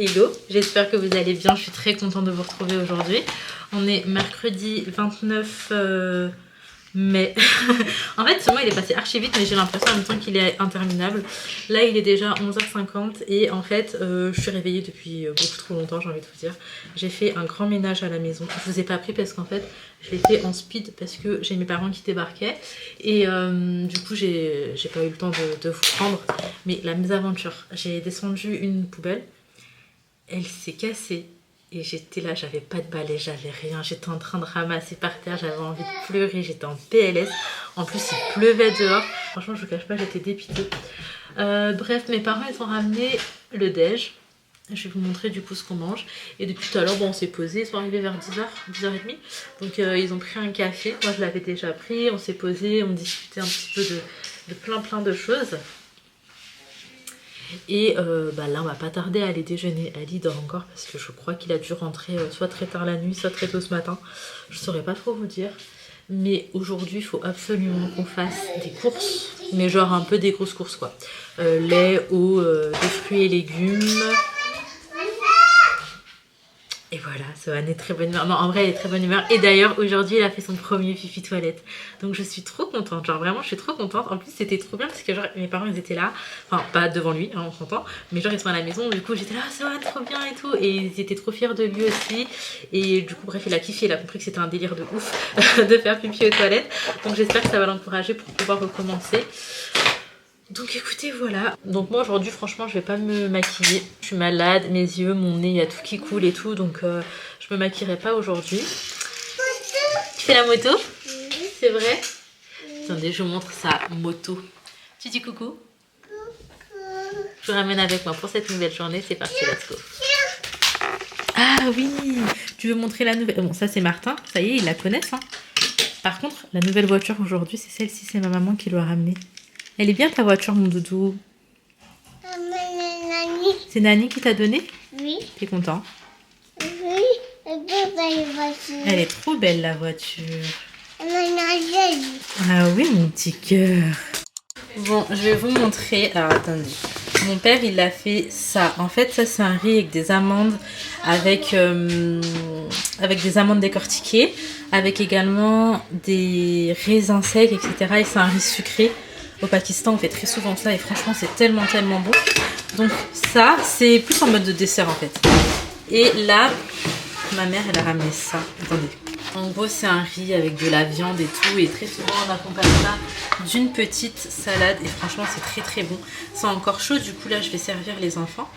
Hello, j'espère que vous allez bien, je suis très contente de vous retrouver aujourd'hui. On est mercredi 29 mai. En fait ce mois il est passé archi vite mais j'ai l'impression en même temps qu'il est interminable. Là il est déjà 11h50 et en fait je suis réveillée depuis beaucoup trop longtemps, j'ai envie de vous dire. J'ai fait un grand ménage à la maison, je vous ai pas pris parce qu'en fait je l'ai fait en speed parce que j'ai mes parents qui débarquaient et du coup j'ai pas eu le temps de vous prendre. Mais la mésaventure, j'ai descendu une poubelle, elle s'est cassée. Et j'étais là, j'avais pas de balai, j'avais rien. J'étais en train de ramasser par terre, j'avais envie de pleurer, j'étais en PLS. En plus, il pleuvait dehors. Franchement, je vous cache pas, j'étais dépitée. Bref, mes parents, ils ont ramené le déj. Je vais vous montrer du coup ce qu'on mange. Et depuis tout à l'heure, bon, on s'est posé. Ils sont arrivés vers 10h, 10h30. Donc, ils ont pris un café. Moi, je l'avais déjà pris. On s'est posé, on discutait un petit peu de plein de choses. Et là on va pas tarder à aller déjeuner. Ali dort encore parce que je crois qu'il a dû rentrer soit très tard la nuit, soit très tôt ce matin. Je saurais pas trop vous dire. Mais aujourd'hui il faut absolument qu'on fasse des courses. Mais genre un peu des grosses courses quoi. Lait, eau, des fruits et légumes. Et voilà, Sohan est très bonne humeur. Non, en vrai, elle est très bonne humeur. Et d'ailleurs, aujourd'hui, elle a fait son premier pipi toilette. Donc, je suis trop contente. Genre, vraiment, je suis trop contente. En plus, c'était trop bien parce que, genre, mes parents, ils étaient là. Enfin, pas devant lui, hein, on s'entend. Mais genre, ils sont à la maison. Du coup, j'étais là, Sohan, trop bien et tout. Et ils étaient trop fiers de lui aussi. Et du coup, bref, il a kiffé. Il a compris que c'était un délire de ouf de faire pipi aux toilettes. Donc, j'espère que ça va l'encourager pour pouvoir recommencer. Donc écoutez, voilà. Donc moi aujourd'hui franchement je vais pas me maquiller. Je suis malade, mes yeux, mon nez, il y a tout qui coule et tout. Donc je me maquillerai pas aujourd'hui. Tu fais la moto? C'est vrai? Attendez, je vous montre sa moto. Tu dis coucou? Je vous ramène avec moi pour cette nouvelle journée. C'est parti, let's go. Ah oui, tu veux montrer la nouvelle? Bon ça c'est Martin, ça y est, ils la connaissent hein. Par contre la nouvelle voiture aujourd'hui c'est celle-ci, c'est ma maman qui l'a ramenée. Elle est bien ta voiture, mon doudou? C'est Nani qui t'a donné? Oui. T'es content? Oui, elle est trop belle la voiture. Ah oui, mon petit cœur. Bon, je vais vous montrer. Alors attendez. Mon père, il a fait ça. En fait, ça c'est un riz avec des amandes, avec des amandes décortiquées, avec également des raisins secs, etc. Et c'est un riz sucré. Au Pakistan, on fait très souvent ça et franchement, c'est tellement bon. Donc ça, c'est plus en mode de dessert en fait. Et là, ma mère, elle a ramené ça. Attendez. En gros, c'est un riz avec de la viande et tout. Et très souvent, on accompagne ça d'une petite salade. Et franchement, c'est très bon. C'est encore chaud. Du coup, là, je vais servir les enfants.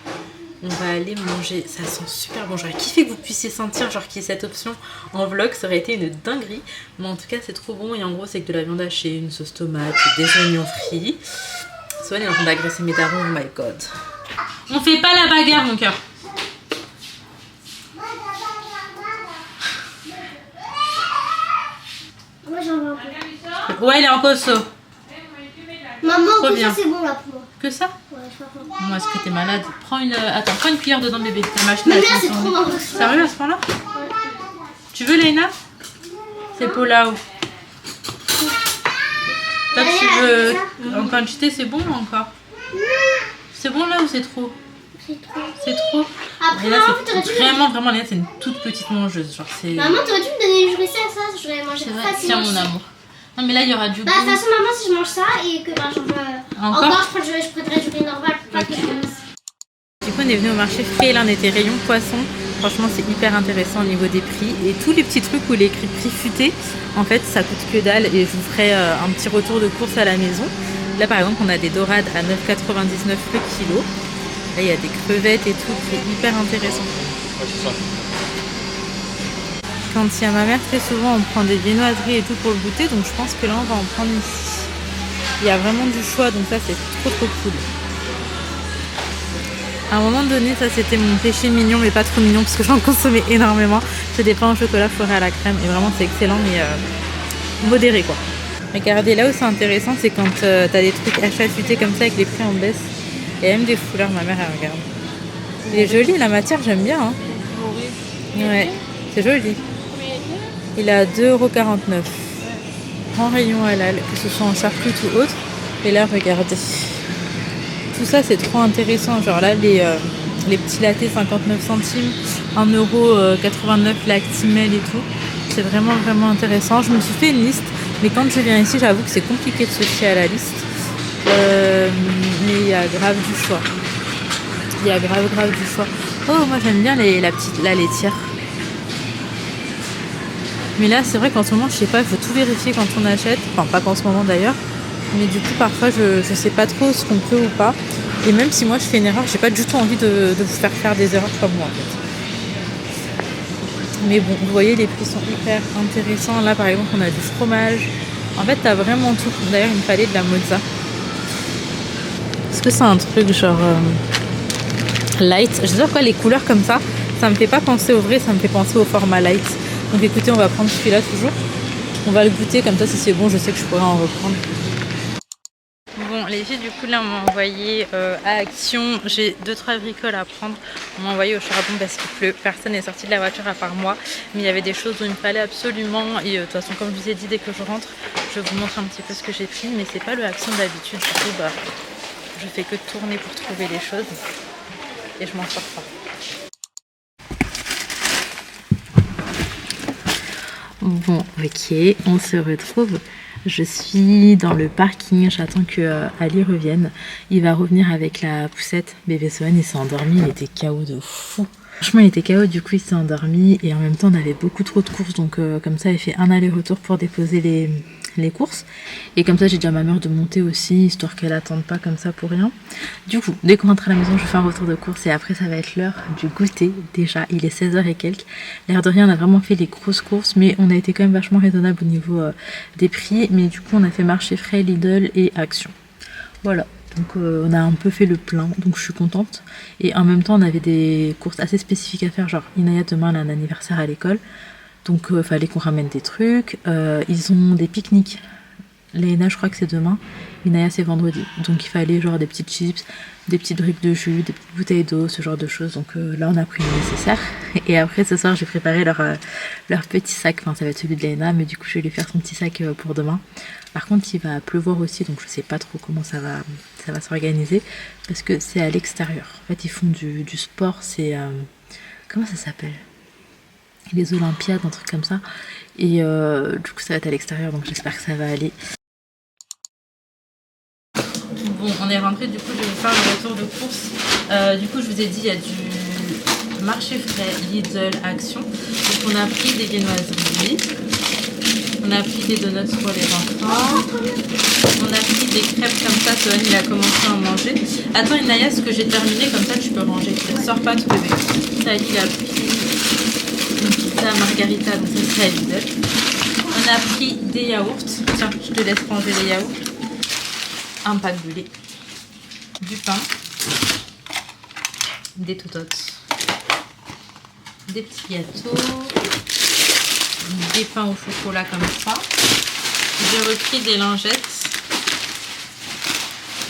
On va aller manger, ça sent super bon. J'aurais kiffé que vous puissiez sentir genre qu'il y ait cette option en vlog, ça aurait été une dinguerie. Mais en tout cas c'est trop bon et en gros c'est avec de la viande hachée, une sauce tomate, des oignons frits. Sohan est en train d'agresser mes darons, oh my god. On fait pas la bagarre mon cœur. Moi j'en veux un peu. Ouais il est en cosso. Maman, que ça c'est bon là pour moi. Que ça? Ouais, je crois. Moi est-ce que t'es malade? Prends une cuillère dedans bébé. La machine mais là c'est trop marrant. Sérieux à ce point-là? Ouais. Tu veux Léna? C'est Polao. Toi tu veux en quantité, c'est bon ou encore? C'est bon là ou c'est trop? C'est trop. C'est trop? Après là, c'est vraiment Léna c'est une toute petite mangeuse. Genre c'est. Maman t'aurais dû me donner du ça, j'aurais mangé facilement. Tiens mon amour. Non mais là il y aura du goût. Bah de toute façon maman si je mange ça et que j'en veux encore je prendrais du riz normal pour pas que je commence. Du coup on est venu au marché frais, là on était rayon poisson. Franchement c'est hyper intéressant au niveau des prix. Et tous les petits trucs où il est écrit prix futé, en fait ça coûte que dalle. Et je vous ferai un petit retour de course à la maison. Là par exemple on a des dorades à 9,99 le kilo. Là il y a des crevettes et tout, c'est hyper intéressant. Ouais, c'est ça. Quand il y a ma mère, très souvent on prend des viennoiseries et tout pour le goûter, donc je pense que là on va en prendre ici. Il y a vraiment du choix, donc ça c'est trop cool. À un moment donné, ça c'était mon péché mignon, mais pas trop mignon parce que j'en consommais énormément. C'est des pains au chocolat fourrés à la crème et vraiment c'est excellent, mais modéré quoi. Regardez, là où c'est intéressant, c'est quand t'as des trucs achalutés comme ça avec les prix en baisse. Il y a même des foulards, ma mère elle regarde. Il est joli, la matière j'aime bien. Hein. Ouais, c'est joli. Il est à 2,49 €. En rayon halal, que ce soit en charcute ou autre. Et là, regardez. Tout ça, c'est trop intéressant. Genre là, les petits lattés 59 centimes, 1,89 € l'Actimel et tout. C'est vraiment intéressant. Je me suis fait une liste, mais quand je viens ici, j'avoue que c'est compliqué de se fier à la liste. Mais il y a grave du choix. Il y a grave du choix. Oh, moi j'aime bien la laitière. Mais là, c'est vrai qu'en ce moment, je sais pas, il faut tout vérifier quand on achète. Enfin, pas qu'en ce moment d'ailleurs. Mais du coup, parfois, je sais pas trop ce qu'on peut ou pas. Et même si moi, je fais une erreur, j'ai pas du tout envie de vous faire des erreurs comme moi, en fait. Mais bon, vous voyez, les prix sont hyper intéressants. Là, par exemple, on a du fromage. En fait, t'as vraiment tout. D'ailleurs, il me fallait de la mozza. Est-ce que c'est un truc genre light? Je sais pas pourquoi les couleurs comme ça me fait pas penser au vrai, ça me fait penser au format light. Donc écoutez, on va prendre celui-là toujours. On va le goûter, comme ça, si c'est bon, je sais que je pourrais en reprendre. Bon, les filles, du coup, là, on m'a envoyé à Action. J'ai 2-3 bricoles à prendre. On m'a envoyé au charbon parce qu'il pleut. Personne n'est sorti de la voiture à part moi. Mais il y avait des choses où il me fallait absolument. Et de toute façon, comme je vous ai dit, dès que je rentre, je vous montre un petit peu ce que j'ai pris. Mais c'est pas le Action d'habitude. Du coup, bah, je fais que tourner pour trouver les choses. Et je m'en sors pas. Bon, ok, on se retrouve. Je suis dans le parking, j'attends que Ali revienne. Il va revenir avec la poussette. Bébé Sohan, il s'est endormi, il était KO de fou. Franchement, il était KO, du coup il s'est endormi. Et en même temps, on avait beaucoup trop de courses. Donc comme ça, il fait un aller-retour pour déposer les courses. Et comme ça, j'ai dit à ma mère de monter aussi, histoire qu'elle attende pas comme ça pour rien. Du coup, dès qu'on rentre à la maison, je fais un retour de course. Et après, ça va être l'heure du goûter. Déjà, il est 16h et quelques. L'air de rien, on a vraiment fait les grosses courses. Mais on a été quand même vachement raisonnable au niveau des prix. Mais du coup, on a fait marché frais, Lidl et Action. Voilà. Donc on a un peu fait le plein, donc je suis contente. Et en même temps, on avait des courses assez spécifiques à faire. Genre, Inaya, demain, elle a un anniversaire à l'école. Donc fallait qu'on ramène des trucs. Ils ont des pique-niques. Léna, je crois que c'est demain. Inaya, c'est vendredi. Donc il fallait genre des petites chips, des petites briques de jus, des petites bouteilles d'eau, ce genre de choses. Donc là, on a pris le nécessaire. Et après, ce soir, j'ai préparé leur petit sac. Enfin, ça va être celui de Léna, mais du coup, je vais lui faire son petit sac pour demain. Par contre, il va pleuvoir aussi, donc je sais pas trop comment ça va s'organiser. Parce que c'est à l'extérieur. En fait, ils font du sport. C'est... comment ça s'appelle ? Les Olympiades, un truc comme ça. Et du coup, ça va être à l'extérieur, donc j'espère que ça va aller. Bon, on est rentré, du coup, je vais faire le retour de course. Du coup, je vous ai dit, il y a du marché frais, Lidl, Action. Donc, on a pris des viennoiseries. On a pris des donuts pour les enfants. On a pris des crêpes comme ça. Sohan, il a commencé à en manger. Attends, Inaya, ce que j'ai terminé, comme ça, tu peux ranger. Ne sors pas tout bébé. Ça, il a pris une pizza margarita, donc ça c'est à Lidl. On a pris des yaourts. Tiens, je te laisse ranger les yaourts. Un pack de lait. Du pain. Des tototes. Des petits gâteaux. Des pains au chocolat comme ça. J'ai repris des lingettes.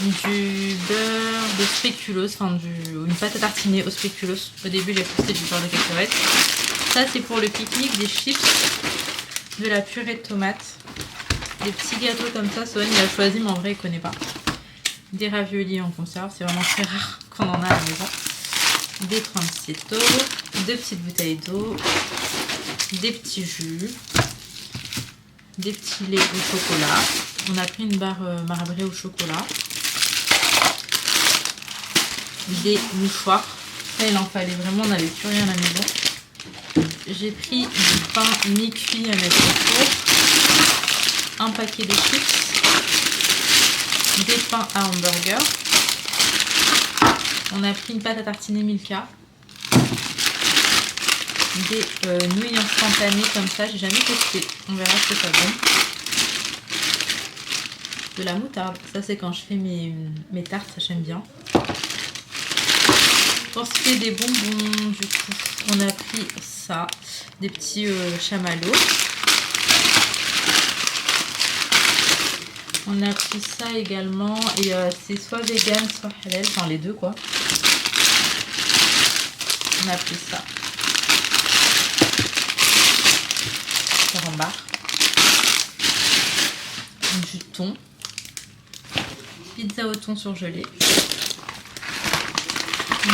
Du beurre de spéculoos, enfin une pâte à tartiner au spéculoos. Au début j'ai posté du beurre de cacahuète. Ça c'est pour le pique-nique, des chips, de la purée de tomates, des petits gâteaux comme ça. Sohan il a choisi mais en vrai il connaît pas. Des raviolis en conserve, c'est vraiment très rare qu'on en a à la maison. Des pancitos, 2 petites bouteilles d'eau, des petits jus, des petits laits au chocolat. On a pris une barre marbrée au chocolat. Des mouchoirs. Ça, il en fallait vraiment, on n'avait plus rien à la maison. J'ai pris du pain mi-cuit à mettre au four. Un paquet de chips. Des pains à hamburger. On a pris une pâte à tartiner Milka. Des nouilles instantanées comme ça, j'ai jamais testé. On verra ce que ça donne. De la moutarde, ça c'est quand je fais mes tartes, ça j'aime bien. Pour ce qui est des bonbons, du coup, on a pris ça, des petits chamallows. On a pris ça également, et c'est soit vegan, soit halal, enfin les deux quoi. On a pris ça. En barre. Du thon. Pizza au thon surgelé.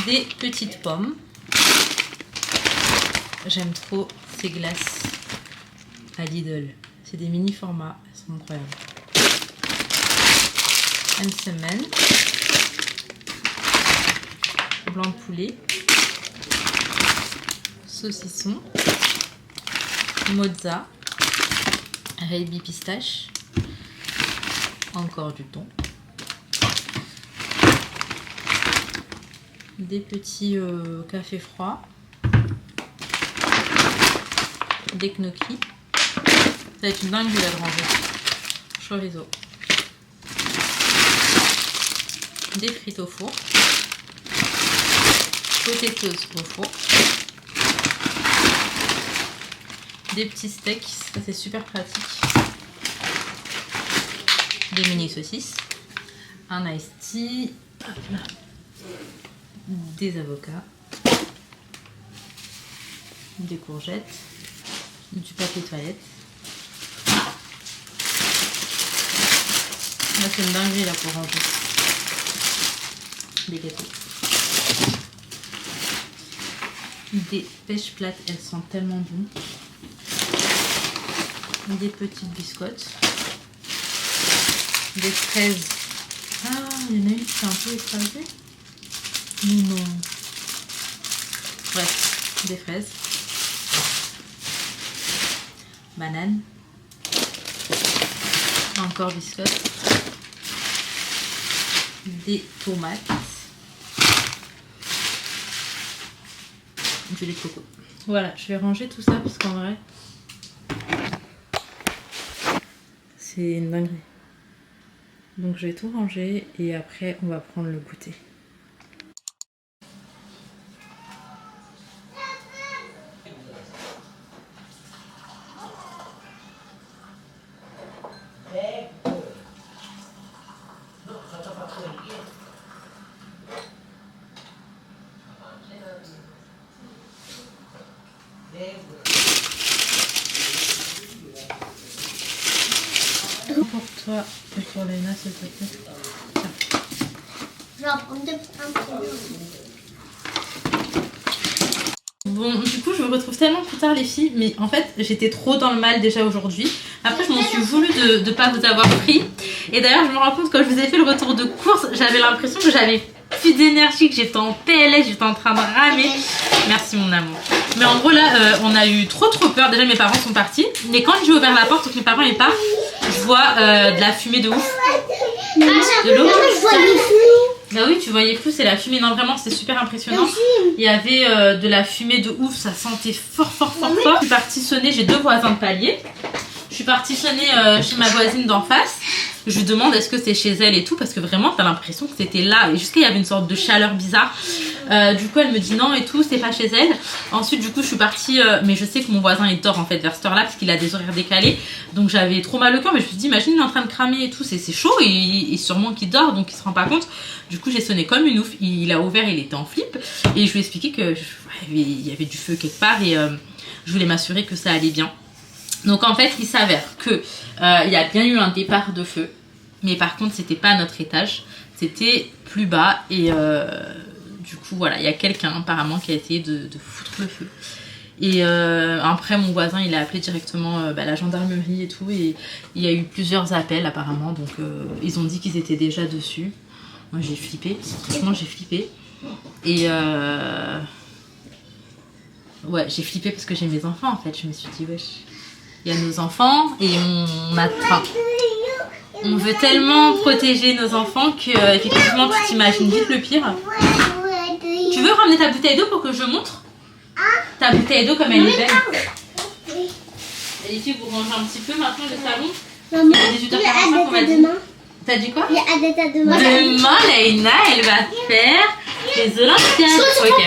des petites pommes. J'aime trop ces glaces à Lidl. C'est des mini formats, elles sont incroyables. Un semaine. Blanc de poulet. Saucisson. Mozza. Raibi pistache. Encore du thon. Des petits cafés froids. Des gnocchis. Ça va être une dinguerie là de ranger. Chorizo. Des frites au four. Potatoes au four. Des petits steaks, ça c'est super pratique. Des mini saucisses. Un iced tea. Hop là. Des avocats. Des courgettes. Du papier toilette. Là c'est une dinguerie là pour ranger. Des gâteaux. Des pêches plates, elles sentent tellement bon. Des petites biscottes. Des fraises. Ah, il y en a une qui s'est un peu écrasée. Non. Bref, des fraises. Banane. Encore biscottes. Des tomates. Du lait de coco. Voilà, je vais ranger tout ça parce qu'en vrai, c'est une dinguerie. Donc je vais tout ranger et après on va prendre le goûter. Pour toi et pour Léna, s'il te plaît. Je vais en prendre un peu. Bon, du coup, je me retrouve tellement plus tard, les filles, mais en fait, j'étais trop dans le mal déjà aujourd'hui. Après, je m'en suis voulu de ne pas vous avoir pris. Et d'ailleurs, je me rends compte, quand je vous ai fait le retour de course, j'avais l'impression que j'avais plus d'énergie, que j'étais en PLS, j'étais en train de ramer. Merci, mon amour. Mais en gros, là, on a eu trop peur. Déjà, mes parents sont partis. Mais quand j'ai ouvert la porte, donc mes parents ils partent, je vois de la fumée de ouf. De l'eau. Bah oui, tu voyais flou, c'est la fumée. Non, vraiment, c'était super impressionnant. Il y avait de la fumée de ouf, ça sentait fort. Je suis partie sonner, j'ai 2 voisins de palier. Je suis partie sonner chez ma voisine d'en face. Je lui demande est-ce que c'est chez elle et tout, parce que vraiment, t'as l'impression que c'était là. Et jusqu'à il y avait une sorte de chaleur bizarre. Du coup, elle me dit non et tout, c'est pas chez elle. Ensuite, du coup, je suis partie, mais je sais que mon voisin il dort en fait vers cette heure-là, parce qu'il a des horaires décalés. Donc j'avais trop mal au cœur, mais je me suis dit, imagine, il est en train de cramer et tout, c'est chaud, et sûrement qu'il dort, donc il se rend pas compte. Du coup, j'ai sonné comme une ouf. Il a ouvert, il était en flip. Et je lui ai expliqué que il y avait du feu quelque part, et je voulais m'assurer que ça allait bien. Donc en fait, il s'avère que il y a bien eu un départ de feu. Mais par contre, c'était pas à notre étage, c'était plus bas et du coup voilà, il y a quelqu'un apparemment qui a essayé de foutre le feu. Et après mon voisin il a appelé directement la gendarmerie et tout, et il y a eu plusieurs appels apparemment, donc ils ont dit qu'ils étaient déjà dessus. Moi j'ai flippé, franchement j'ai flippé. Et ouais, j'ai flippé parce que j'ai mes enfants en fait, je me suis dit wesh, il y a nos enfants et on veut tellement protéger nos enfants que effectivement tu t'imagines vite le pire. Tu veux ramener ta bouteille d'eau pour que je montre ta bouteille d'eau comme elle est belle. Et les filles, vous rangez un petit peu maintenant le salon. Maman, il est 18h45, on va dire. T'as dit quoi? Il y a Adeta demain. Demain, Léna, elle va faire les Olympiades. Ok.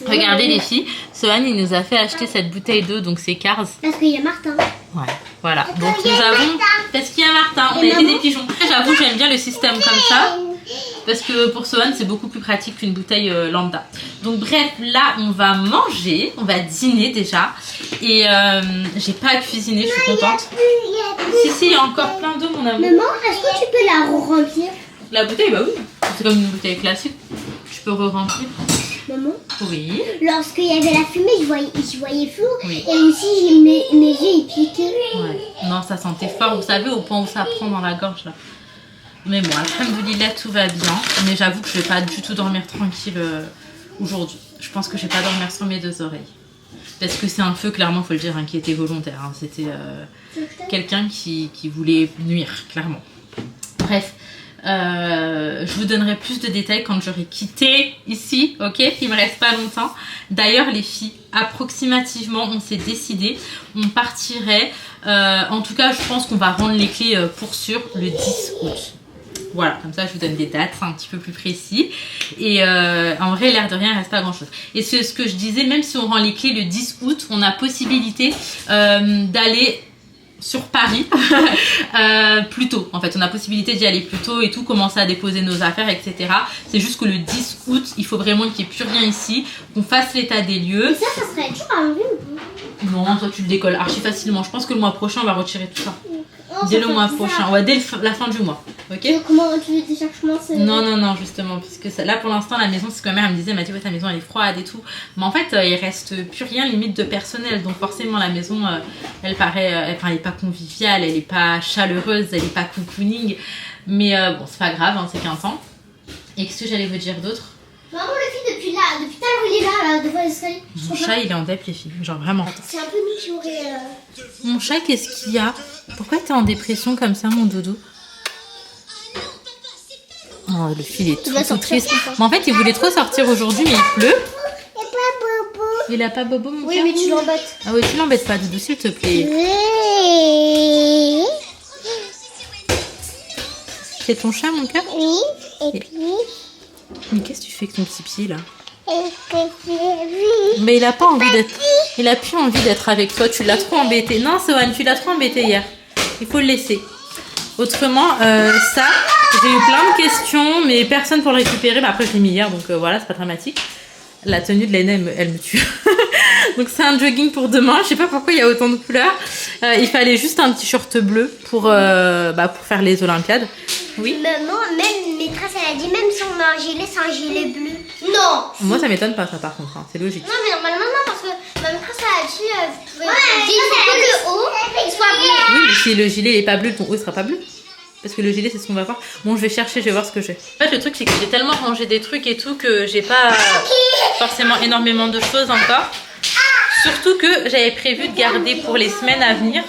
Regardez les filles, Sohan il nous a fait acheter cette bouteille d'eau, donc c'est Cars. Parce qu'il y a Martin. Ouais, voilà. Donc nous avons, parce qu'il y a Martin, on a été des pigeons. J'avoue, j'aime bien le système comme ça, parce que pour Sohan c'est beaucoup plus pratique qu'une bouteille lambda. Donc bref, là on va manger, on va dîner déjà. Et j'ai pas à cuisiner, je suis contente. Si, il y a encore plein d'eau mon amour. Maman, est-ce que tu peux la remplir? La bouteille, bah oui, c'est comme une bouteille classique. Tu tu peux re-remplir. Maman, Oui. lorsqu'il y avait la fumée, je voyais flou. Oui. Et aussi, mes yeux, ils piquaient. Ouais. Non, ça sentait fort, vous savez, au point où ça prend dans la gorge là. Mais bon, alhamdoulilah, tout va bien. Mais j'avoue que je vais pas du tout dormir tranquille aujourd'hui. Je pense que je vais pas dormir sur mes 2 oreilles. Parce que c'est un feu, clairement, faut le dire, hein, qui était volontaire. Hein. C'était quelqu'un qui voulait nuire, clairement. Bref, je vous donnerai plus de détails quand j'aurai quitté ici, ok? Il me reste pas longtemps. D'ailleurs, les filles, approximativement, on s'est décidé. On partirait, en tout cas, je pense qu'on va rendre les clés pour sûr le 10 août. Voilà, comme ça je vous donne des dates, c'est un petit peu plus précis. Et en vrai, l'air de rien, il reste pas grand chose. Et c'est ce que je disais, même si on rend les clés le 10 août, on a possibilité d'aller sur Paris plus tôt. En fait, on a possibilité d'y aller plus tôt et tout, commencer à déposer nos affaires, etc. C'est juste que le 10 août, il faut vraiment qu'il n'y ait plus rien ici, qu'on fasse l'état des lieux. Et ça serait toujours à enlever ou pas? Non, toi tu le décolles archi facilement. Je pense que le mois prochain, on va retirer tout ça. Oh, Dès le mois prochain, ouais, dès la fin du mois. Ok. Comment tu veux déjà que je commence Non, justement, parce que là pour l'instant, la maison, c'est ce que ma mère elle me disait, elle m'a dit, ouais, ta maison elle est froide et tout. Mais en fait, il reste plus rien limite de personnel. Donc forcément, la maison, elle paraît, elle est pas conviviale, elle est pas chaleureuse, elle est pas cocooning. Mais bon, c'est pas grave, hein, c'est qu'un temps. Et qu'est-ce que j'allais vous dire d'autre? Maman, le fil depuis tout à l'heure, il est là, devant l'escalier. Mon chat, il est en dep, les filles. Genre vraiment. C'est un peu nous qui aurait. Mon chat, qu'est-ce qu'il y a? Pourquoi t'es en dépression comme ça, mon doudou? Oh, le fil est tout triste. Mais en fait, il voulait trop sortir aujourd'hui, mais il pleut. Il n'est pas bobo. Il a pas bobo, mon Oui, cœur? mais tu l'embêtes. Ah oui, tu l'embêtes pas, Doudou, s'il te plaît. Oui. C'est ton chat, mon cœur? Oui. Et puis. Mais qu'est-ce que tu fais avec ton petit pied, là? Et puis. Mais il a pas envie d'être... Il a plus envie d'être avec toi. Tu l'as trop embêté. Non, Sohan, tu l'as trop embêté hier. Il faut le laisser. Autrement, ça, j'ai eu plein de questions, mais personne pour le récupérer. Mais après, je l'ai mis hier, donc voilà, c'est pas dramatique. La tenue de Laina, elle me tue. Donc c'est un jogging pour demain. Je sais pas pourquoi il y a autant de couleurs. Il fallait juste un t-shirt bleu pour faire les Olympiades. Oui. Maman, même maîtresse, elle a dit même si on a un gilet, c'est un gilet bleu. Non. Moi, ça m'étonne pas ça par contre. Hein. C'est logique. Non, mais normalement, non, parce que ma maîtresse, elle a dit, vous pouvez que le haut il soit bleu. Oui, mais si le gilet n'est pas bleu, ton haut sera pas bleu. Parce que le gilet, c'est ce qu'on va voir. Bon, je vais chercher, je vais voir ce que j'ai. En fait, le truc, c'est que j'ai tellement rangé des trucs et tout que j'ai pas forcément énormément de choses encore. Surtout que j'avais prévu de garder pour les semaines à venir.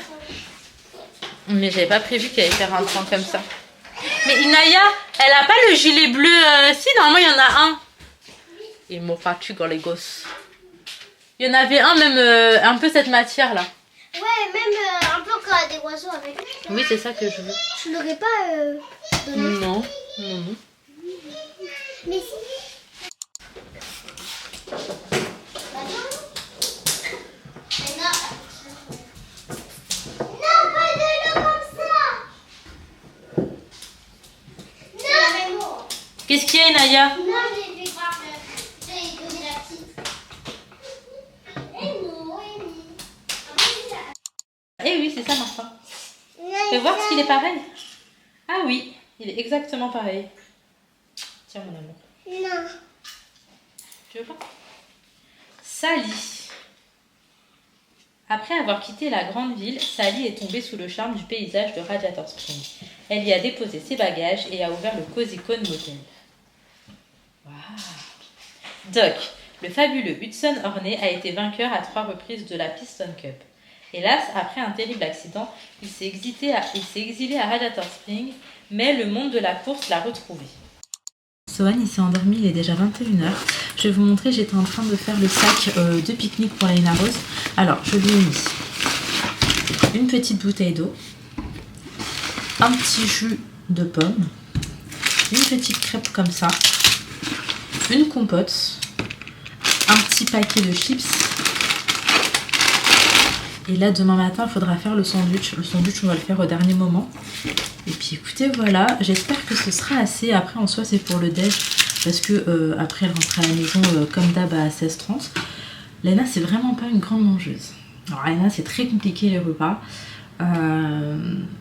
Mais j'avais pas prévu qu'elle allait faire un temps comme ça. Mais Inaya, elle a pas le gilet bleu. Si, normalement, il y en a un. Ils m'ont fatigué, les gosses. Il y en avait un, même un peu cette matière-là. Ouais, même un peu encore des oiseaux avec. Oui, c'est ça que je veux. Je l'aurais pas donné. Non. Mais si. Non, pas de l'eau comme ça. Non. Qu'est-ce qu'il y a, Inaya? Non, j'ai donné la petite. Eh oui, c'est ça, Martin. Fais voir s'il est pareil. Ah oui, il est exactement pareil. Tiens, mon amour. Non. Tu veux pas? Sally. Après avoir quitté la grande ville, Sally est tombée sous le charme du paysage de Radiator Springs. Elle y a déposé ses bagages et a ouvert le Cozy Cone Motel. Waouh. Doc, le fabuleux Hudson Hornet, a été vainqueur à 3 reprises de la Piston Cup. Hélas, après un terrible accident, il s'est exilé à Radiator Springs, mais le monde de la course l'a retrouvé. Sohan, il s'est endormi, il est déjà 21h. Je vais vous montrer, j'étais en train de faire le sac de pique-nique pour Laina Rose. Alors, je lui ai mis une petite bouteille d'eau, un petit jus de pomme, une petite crêpe comme ça, une compote, un petit paquet de chips. Et là, demain matin, il faudra faire le sandwich. Le sandwich, on va le faire au dernier moment. Et puis écoutez, voilà, j'espère que ce sera assez. Après, en soi, c'est pour le déj. Parce que après, elle rentre à la maison comme d'hab à 16h30. Laina, c'est vraiment pas une grande mangeuse. Alors, Laina, c'est très compliqué les repas.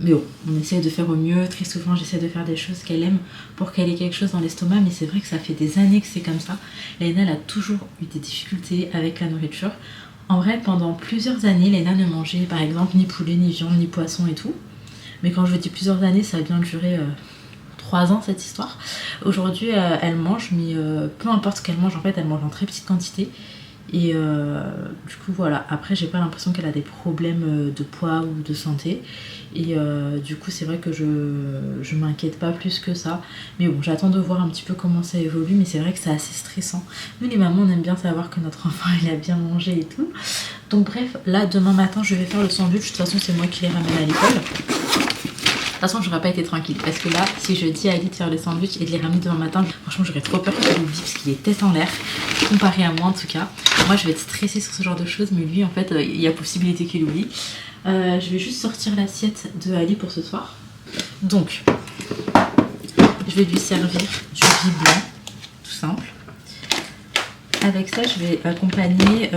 Mais bon, on essaie de faire au mieux. Très souvent, j'essaie de faire des choses qu'elle aime pour qu'elle ait quelque chose dans l'estomac. Mais c'est vrai que ça fait des années que c'est comme ça. Léna, elle a toujours eu des difficultés avec la nourriture. En vrai, pendant plusieurs années, Léna ne mangeait par exemple ni poulet, ni viande, ni poisson et tout. Mais quand je dis plusieurs années, ça a bien duré 3 ans cette histoire. Aujourd'hui, elle mange, mais peu importe ce qu'elle mange, en fait, elle mange en très petite quantité. Et du coup voilà, après j'ai pas l'impression qu'elle a des problèmes de poids ou de santé. Et du coup c'est vrai que je m'inquiète pas plus que ça. Mais bon, j'attends de voir un petit peu comment ça évolue. Mais c'est vrai que c'est assez stressant. Nous les mamans, on aime bien savoir que notre enfant il a bien mangé et tout. Donc bref, là demain matin je vais faire le sandwich. De toute façon c'est moi qui les ramène à l'école. De toute façon, j'aurais pas été tranquille parce que là, si je dis à Ali de faire le sandwich et de les ramener demain matin, franchement, j'aurais trop peur qu'il oublie parce qu'il est tête en l'air, comparé à moi en tout cas. Moi, je vais être stressée sur ce genre de choses, mais lui, en fait, il y a possibilité qu'il oublie. Je vais juste sortir l'assiette de Ali pour ce soir. Donc, je vais lui servir du riz blanc, tout simple. Avec ça, je vais accompagner.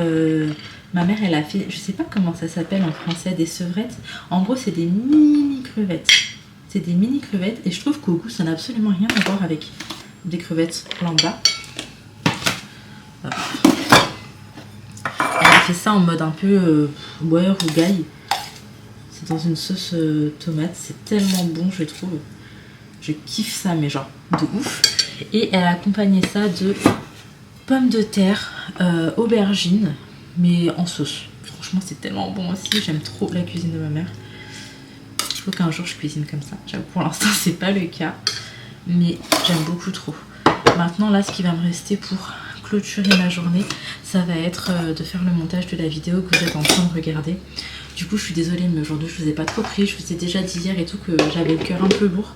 Ma mère, elle a fait, je sais pas comment ça s'appelle en français, des sevrettes. En gros, c'est des mini crevettes. C'est des mini crevettes et je trouve qu'au goût ça n'a absolument rien à voir avec des crevettes lambda. Elle a fait ça en mode un peu beurre ou gaille. C'est dans une sauce tomate, c'est tellement bon je trouve. Je kiffe ça mais genre de ouf. Et elle a accompagné ça de pommes de terre, aubergines mais en sauce. Franchement c'est tellement bon aussi, j'aime trop la cuisine de ma mère. Il faut qu'un jour je cuisine comme ça. J'avoue pour l'instant c'est pas le cas, mais j'aime beaucoup trop. Maintenant là ce qui va me rester pour clôturer ma journée, ça va être de faire le montage de la vidéo que vous êtes en train de regarder. Du coup je suis désolée mais aujourd'hui je vous ai pas trop pris. Je vous ai déjà dit hier et tout que j'avais le cœur un peu lourd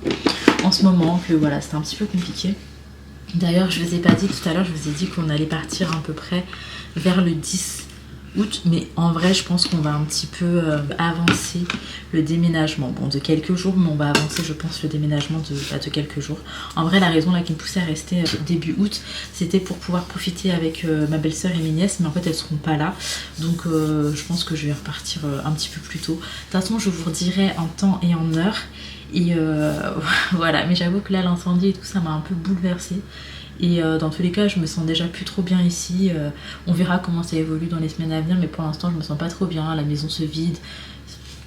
en ce moment, que voilà c'était un petit peu compliqué. D'ailleurs je vous ai pas dit tout à l'heure, je vous ai dit qu'on allait partir à peu près vers le 10 août, mais en vrai je pense qu'on va un petit peu avancer le déménagement, bon de quelques jours, mais on va avancer je pense le déménagement de quelques jours. En vrai la raison là qui me poussait à rester début août, c'était pour pouvoir profiter avec ma belle-sœur et mes nièces, mais en fait elles seront pas là, donc je pense que je vais repartir un petit peu plus tôt. De toute façon je vous redirai en temps et en heure, et voilà, mais j'avoue que là l'incendie et tout ça m'a un peu bouleversée. Et dans tous les cas je me sens déjà plus trop bien ici, on verra comment ça évolue dans les semaines à venir, mais pour l'instant je me sens pas trop bien, la maison se vide,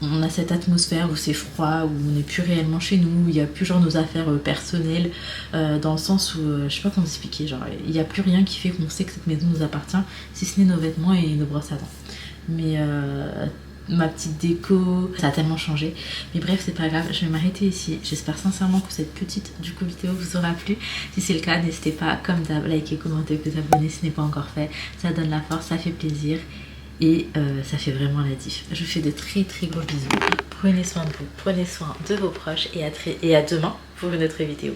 on a cette atmosphère où c'est froid, où on n'est plus réellement chez nous, il n'y a plus genre nos affaires personnelles, dans le sens où, je sais pas comment expliquer, genre il n'y a plus rien qui fait qu'on sait que cette maison nous appartient, si ce n'est nos vêtements et nos brosses à dents. Mais ma petite déco, ça a tellement changé. Mais bref, c'est pas grave, je vais m'arrêter ici. J'espère sincèrement que cette petite vidéo vous aura plu. Si c'est le cas, n'hésitez pas, comme d'hab, liker, commenter, vous abonner si ce n'est pas encore fait. Ça donne la force, ça fait plaisir et ça fait vraiment la diff. Je vous fais de très très gros bisous. Prenez soin de vous, prenez soin de vos proches et à demain pour une autre vidéo.